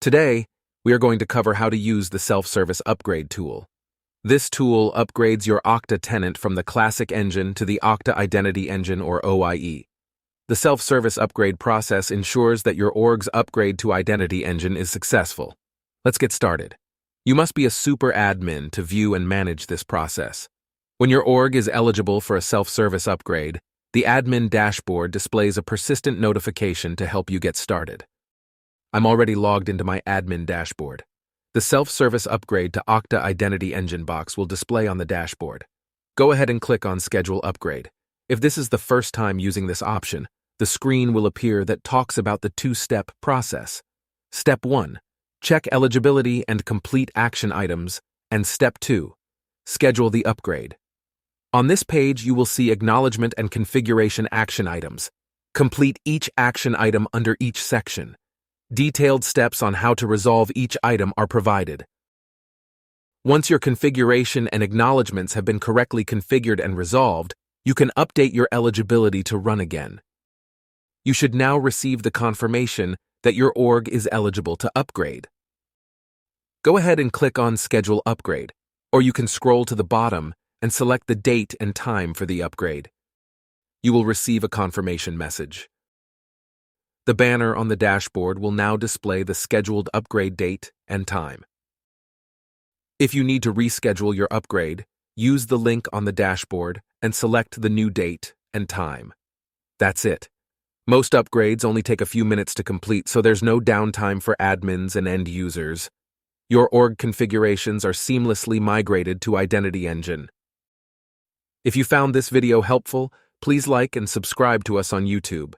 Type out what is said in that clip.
Today, we are going to cover how to use the self-service upgrade tool. This tool upgrades your Okta tenant from the Classic Engine to the Okta Identity Engine or OIE. The self-service upgrade process ensures that your org's upgrade to Identity Engine is successful. Let's get started. You must be a super admin to view and manage this process. When your org is eligible for a self-service upgrade, the admin dashboard displays a persistent notification to help you get started. I'm already logged into my admin dashboard. The self-service upgrade to Okta Identity Engine box will display on the dashboard. Go ahead and click on Schedule Upgrade. If this is the first time using this option, the screen will appear that talks about the two-step process. Step 1. Check eligibility and complete action items, and Step 2. Schedule the upgrade. On this page, you will see acknowledgement and configuration action items. Complete each action item under each section. Detailed steps on how to resolve each item are provided. Once your configuration and acknowledgements have been correctly configured and resolved, you can update your eligibility to run again. You should now receive the confirmation that your org is eligible to upgrade. Go ahead and click on Schedule Upgrade, or you can scroll to the bottom and select the date and time for the upgrade. You will receive a confirmation message. The banner on the dashboard will now display the scheduled upgrade date and time. If you need to reschedule your upgrade, use the link on the dashboard and select the new date and time. That's it. Most upgrades only take a few minutes to complete, so there's no downtime for admins and end users. Your org configurations are seamlessly migrated to Identity Engine. If you found this video helpful, please like and subscribe to us on YouTube.